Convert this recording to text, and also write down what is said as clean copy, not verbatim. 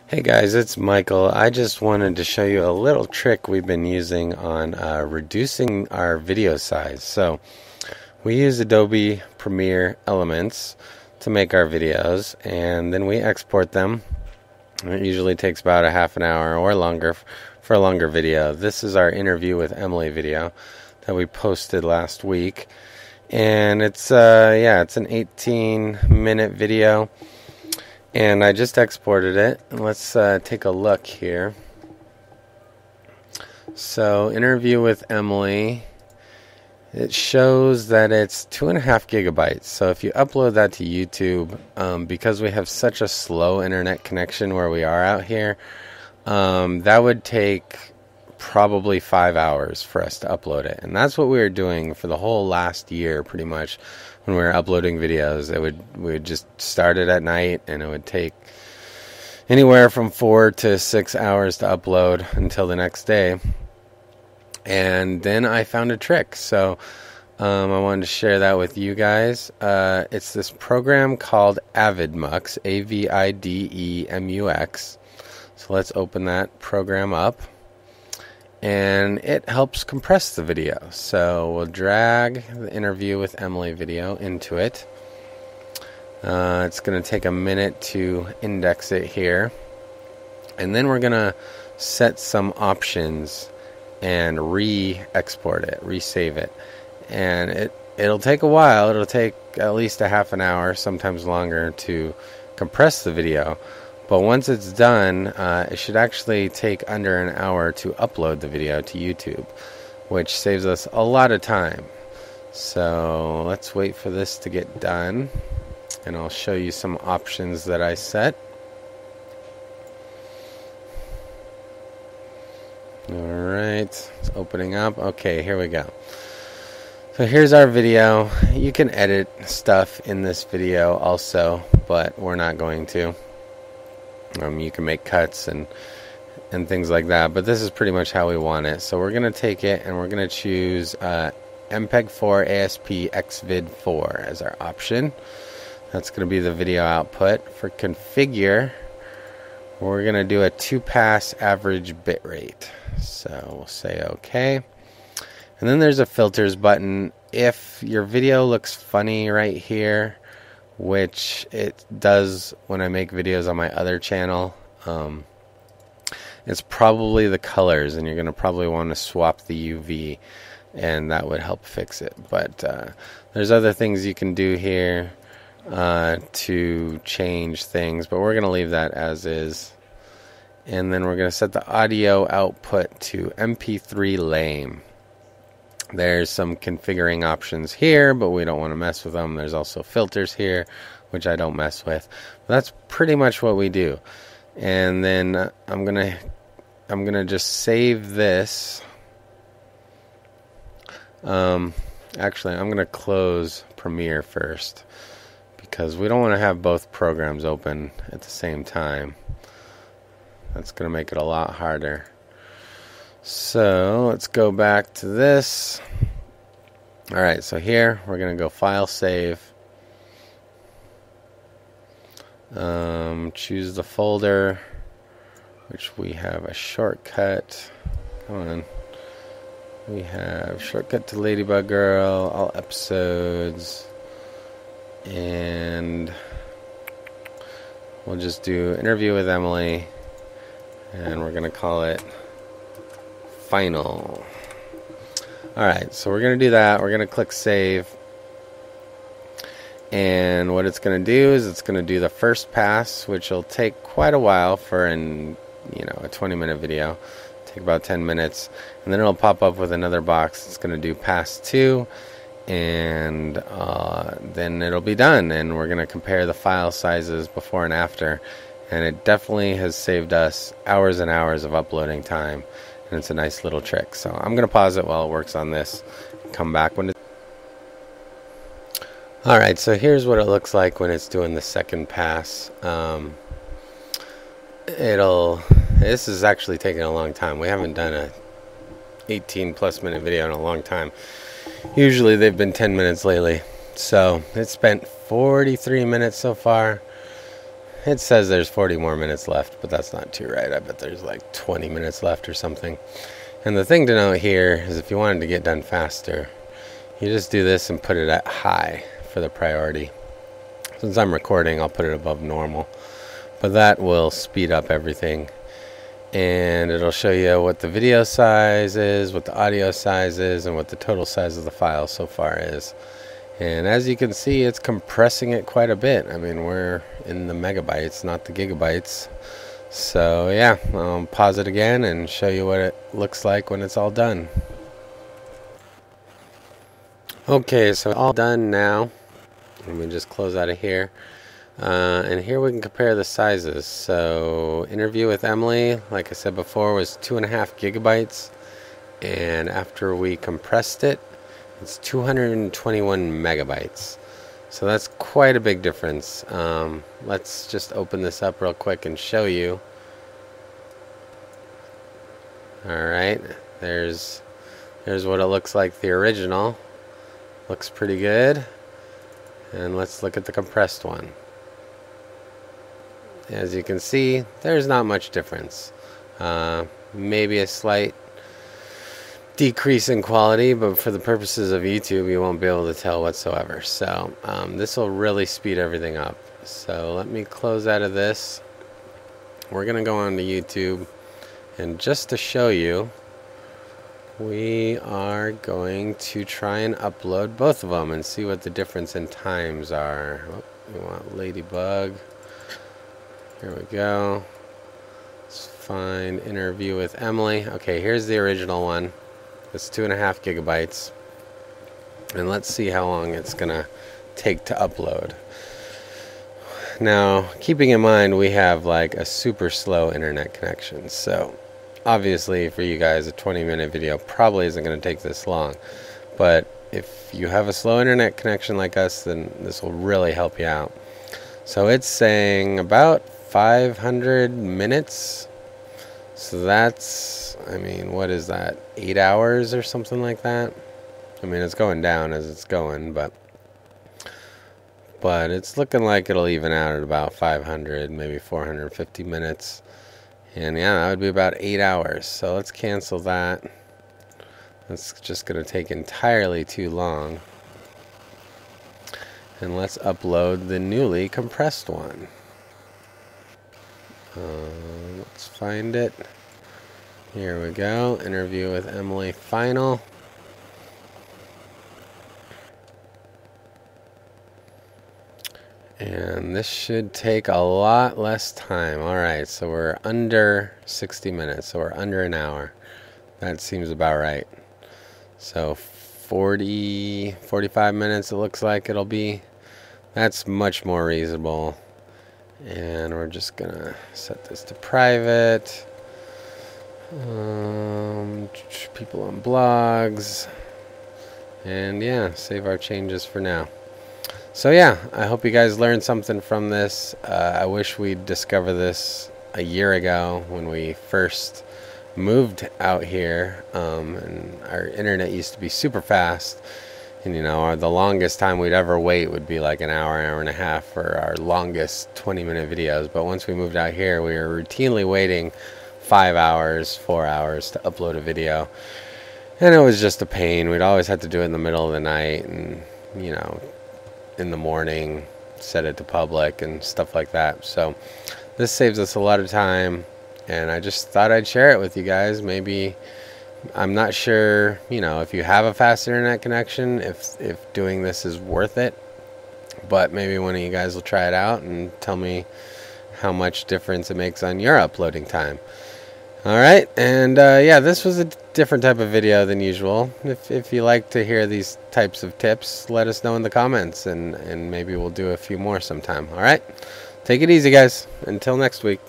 Hey guys, it's Michael. I just wanted to show you a little trick we've been using on reducing our video size. So we use Adobe Premiere Elements to make our videos, and then we export them. It usually takes about a half an hour or longer for a longer video. This is our interview with Emily video that we posted last week, and it's it's an 18-minute video. And I just exported it. Let's take a look here. So, interview with Emily. It shows that it's 2.5 gigabytes. So if you upload that to YouTube, because we have such a slow internet connection where we are out here, that would take probably 5 hours for us to upload it. And that's what we were doing for the whole last year, pretty much. When we were uploading videos, we would just start it at night, and it would take anywhere from 4 to 6 hours to upload until the next day. And then I found a trick, so I wanted to share that with you guys. It's this program called Avidemux, Avidemux. So let's open that program up. And it helps compress the video. So we'll drag the interview with Emily video into it. It's going to take a minute to index it here. And then we're going to set some options and re-export it, resave it. And it'll take a while. It'll take at least a half an hour, sometimes longer, to compress the video. But once it's done, it should actually take under an hour to upload the video to YouTube, which saves us a lot of time. So let's wait for this to get done, and I'll show you some options that I set. Alright, it's opening up. Okay, here we go. So here's our video. You can edit stuff in this video also, but we're not going to. You can make cuts and things like that, but this is pretty much how we want it. So we're going to take it and we're going to choose MPEG-4 ASP XVID 4 as our option. That's going to be the video output. For configure, we're going to do a 2-pass average bitrate. So we'll say OK. And then there's a filters button. If your video looks funny right here, which it does when I make videos on my other channel, it's probably the colors, and you're going to probably want to swap the UV, and that would help fix it. But there's other things you can do here to change things, but we're going to leave that as is. And then we're going to set the audio output to MP3 lame. There's some configuring options here, but we don't want to mess with them. There's also filters here, which I don't mess with. But that's pretty much what we do. And then I'm gonna just save this. Actually, I'm gonna close Premiere first, because we don't want to have both programs open at the same time. That's gonna make it a lot harder. So let's go back to this. Alright, so here we're going to go File, Save. Choose the folder, which we have a shortcut. Come on. We have shortcut to Ladybug Girl, all episodes. And we'll just do interview with Emily. And we're going to call it Final. Alright, so we're going to do that. We're going to click Save. And what it's going to do is it's going to do the first pass, which will take quite a while for a 20-minute video. Take about 10 minutes. And then it'll pop up with another box. It's going to do pass 2. And then it'll be done. And we're going to compare the file sizes before and after. And it definitely has saved us hours and hours of uploading time. And it's a nice little trick. So I'm going to pause it while it works on this. Come back when it's... Alright, so here's what it looks like when it's doing the second pass. This is actually taking a long time. We haven't done a 18+ minute video in a long time. Usually they've been 10 minutes lately. So it spent 43 minutes so far. it says there's 40 more minutes left, but that's not too right. I bet there's like 20 minutes left or something. And the thing to note here is if you wanted to get done faster, you just do this and put it at high for the priority. Since I'm recording, I'll put it above normal, but that will speed up everything, and it'll show you what the video size is, what the audio size is, and what the total size of the file so far is. And as you can see, it's compressing it quite a bit. I mean, we're in the megabytes, not the gigabytes. So yeah, I'll pause it again and show you what it looks like when it's all done. Okay, so all done now. Let me just close out of here. And here we can compare the sizes. So interview with Emily, like I said before, was 2.5 gigabytes. And after we compressed it, it's 221 megabytes. So that's quite a big difference. Let's just open this up real quick and show you. Alright, there's what it looks like, the original. Looks pretty good. And let's look at the compressed one. As you can see, there's not much difference. Maybe a slight decrease in quality, but for the purposes of YouTube, you won't be able to tell whatsoever. So this will really speed everything up. So let me close out of this. We're going to go on to YouTube, and just to show you, we are going to try and upload both of them and see what the difference in times are. Oh, we want Ladybug. Here we go. Let's find interview with Emily. Okay, here's the original one. It's 2.5 gigabytes. And let's see how long it's gonna take to upload. Now, keeping in mind we have like a super slow internet connection, so obviously for you guys a 20-minute video probably isn't going to take this long, but if you have a slow internet connection like us, then this will really help you out. So it's saying about 500 minutes, so that's, I mean, what is that, 8 hours or something like that? I mean, it's going down as it's going, but it's looking like it'll even out at about 500, maybe 450 minutes. And yeah, that would be about 8 hours. So let's cancel that. That's just going to take entirely too long. And let's upload the newly compressed one. Let's find it. Here we go. Interview with Emily final. And this should take a lot less time. Alright, so we're under 60 minutes, so we're under an hour. That seems about right. So 45 minutes it looks like it'll be. That's much more reasonable. And we're just gonna set this to private. People on blogs. And yeah, save our changes for now. So yeah, I hope you guys learned something from this. I wish we'd discovered this a year ago when we first moved out here, and our internet used to be super fast, and you know, the longest time we'd ever wait would be like an hour, hour and a half for our longest 20-minute videos. But once we moved out here, we were routinely waiting 5 hours, 4 hours to upload a video, and it was just a pain. We'd always have to do it in the middle of the night, and you know, in the morning, set it to public and stuff like that. So this saves us a lot of time, and I just thought I'd share it with you guys. Maybe, I'm not sure, you know, if you have a fast internet connection, if doing this is worth it, but maybe one of you guys will try it out and tell me how much difference it makes on your uploading time. Alright, and yeah, this was a different type of video than usual. If you like to hear these types of tips, let us know in the comments, and maybe we'll do a few more sometime. Alright, take it easy guys, until next week.